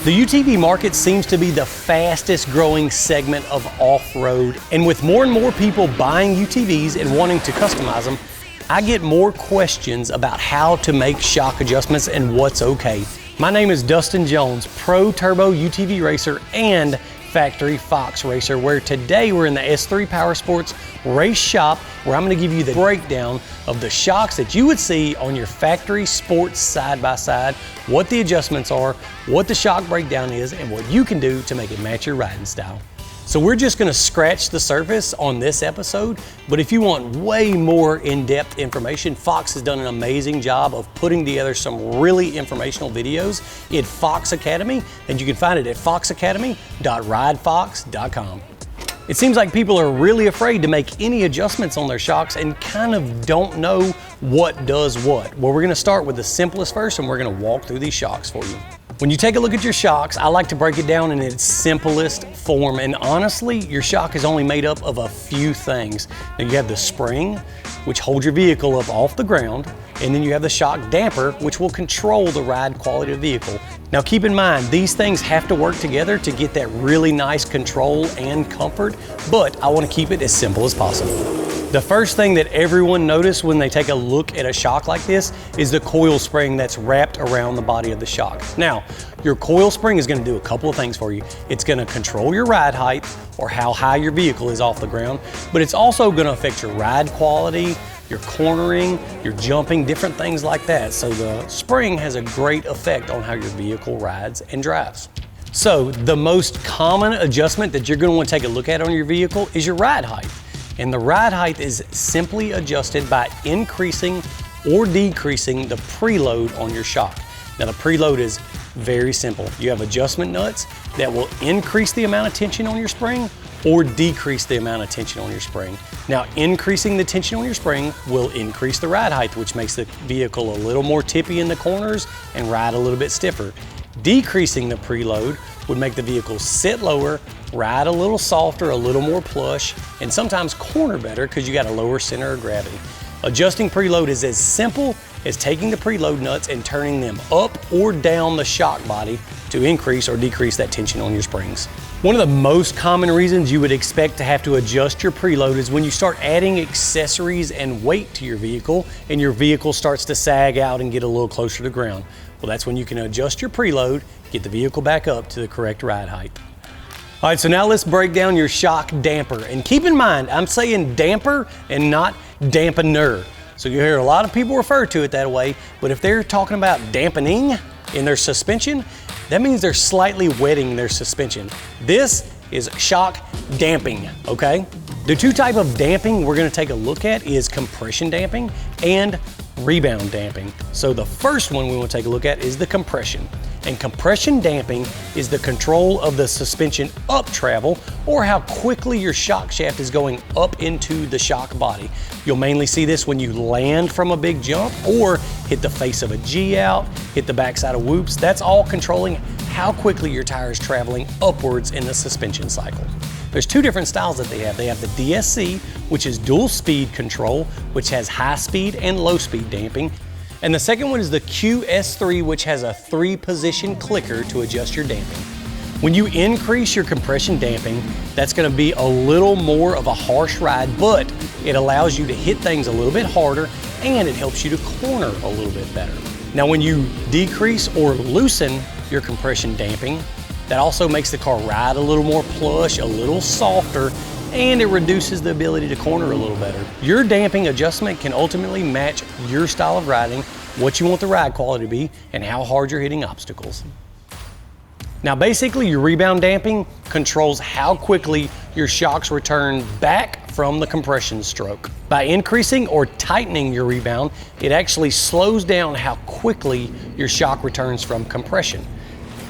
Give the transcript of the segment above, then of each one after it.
The UTV market seems to be the fastest growing segment of off-road, and with more and more people buying UTVs and wanting to customize them, I get more questions about how to make shock adjustments and what's okay. My name is Dustin Jones, Pro Turbo UTV racer and Factory Fox racer, where today we're in the S3 Powersports race shop, where I'm going to give you the breakdown of the shocks that you would see on your factory sports side-by-side, what the adjustments are, what the shock breakdown is, and what you can do to make it match your riding style. So we're just going to scratch the surface on this episode, but if you want way more in-depth information, Fox has done an amazing job of putting together some really informational videos at Fox Academy, and you can find it at foxacademy.ridefox.com. It seems like people are really afraid to make any adjustments on their shocks and kind of don't know what does what. Well, we're going to start with the simplest first, and we're going to walk through these shocks for you. When you take a look at your shocks, I like to break it down in its simplest form, and honestly, your shock is only made up of a few things. Now you have the spring, which holds your vehicle up off the ground, and then you have the shock damper, which will control the ride quality of the vehicle. Now keep in mind, these things have to work together to get that really nice control and comfort, but I want to keep it as simple as possible. The first thing that everyone notices when they take a look at a shock like this is the coil spring that's wrapped around the body of the shock. Now, your coil spring is going to do a couple of things for you. It's going to control your ride height, or how high your vehicle is off the ground, but it's also going to affect your ride quality, your cornering, your jumping, different things like that. So the spring has a great effect on how your vehicle rides and drives. So the most common adjustment that you're going to want to take a look at on your vehicle is your ride height. And the ride height is simply adjusted by increasing or decreasing the preload on your shock. Now the preload is very simple. You have adjustment nuts that will increase the amount of tension on your spring or decrease the amount of tension on your spring. Now increasing the tension on your spring will increase the ride height, which makes the vehicle a little more tippy in the corners and ride a little bit stiffer. Decreasing the preload would make the vehicle sit lower, ride a little softer, a little more plush, and sometimes corner better because you got a lower center of gravity. Adjusting preload is as simple as taking the preload nuts and turning them up or down the shock body to increase or decrease that tension on your springs. One of the most common reasons you would expect to have to adjust your preload is when you start adding accessories and weight to your vehicle and your vehicle starts to sag out and get a little closer to the ground. Well, that's when you can adjust your preload, get the vehicle back up to the correct ride height. All right, so now let's break down your shock damper. And keep in mind, I'm saying damper and not dampener. So you hear a lot of people refer to it that way, but if they're talking about dampening in their suspension, that means they're slightly wetting their suspension. This is shock damping, okay? The two types of damping we're gonna take a look at is compression damping and rebound damping. So the first one we want to take a look at is the compression. And compression damping is the control of the suspension up travel, or how quickly your shock shaft is going up into the shock body. You'll mainly see this when you land from a big jump or hit the face of a G-out, hit the backside of whoops. That's all controlling how quickly your tire is traveling upwards in the suspension cycle. There's two different styles that they have. They have the DSC, which is dual speed control, which has high speed and low speed damping. And the second one is the QS3, which has a 3-position clicker to adjust your damping. When you increase your compression damping, that's gonna be a little more of a harsh ride, but it allows you to hit things a little bit harder and it helps you to corner a little bit better. Now, when you decrease or loosen your compression damping, that also makes the car ride a little more plush, a little softer, and it reduces the ability to corner a little better. Your damping adjustment can ultimately match your style of riding, what you want the ride quality to be, and how hard you're hitting obstacles. Now basically, your rebound damping controls how quickly your shocks return back from the compression stroke. By increasing or tightening your rebound, it actually slows down how quickly your shock returns from compression.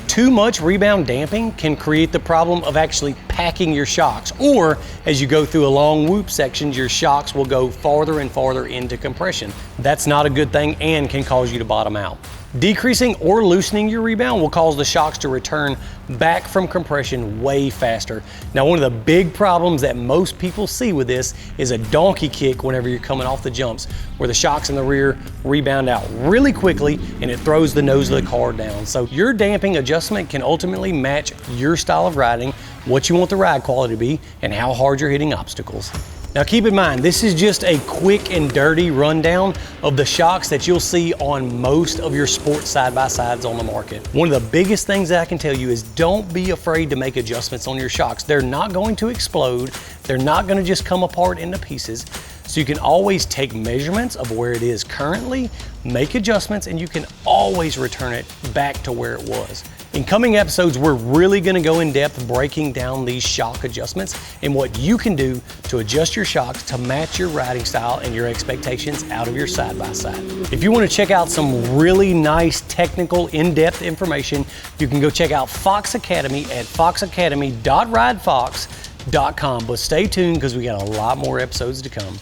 Too much rebound damping can create the problem of actually packing your shocks, or as you go through a long whoop sections, your shocks will go farther and farther into compression. That's not a good thing and can cause you to bottom out. Decreasing or loosening your rebound will cause the shocks to return back from compression way faster. Now, one of the big problems that most people see with this is a donkey kick whenever you're coming off the jumps, where the shocks in the rear rebound out really quickly and it throws the nose of the car down. So your damping adjustment can ultimately match your style of riding, what you want the ride quality to be, and how hard you're hitting obstacles. Now keep in mind, this is just a quick and dirty rundown of the shocks that you'll see on most of your sports side-by-sides on the market. One of the biggest things that I can tell you is don't be afraid to make adjustments on your shocks. They're not going to explode. They're not going to just come apart into pieces. So you can always take measurements of where it is currently, make adjustments, and you can always return it back to where it was. In coming episodes, we're really going to go in depth breaking down these shock adjustments and what you can do to adjust your shocks to match your riding style and your expectations out of your side-by-side. If you want to check out some really nice technical in-depth information, you can go check out Fox Academy at foxacademy.ridefox.com. But stay tuned because we got a lot more episodes to come.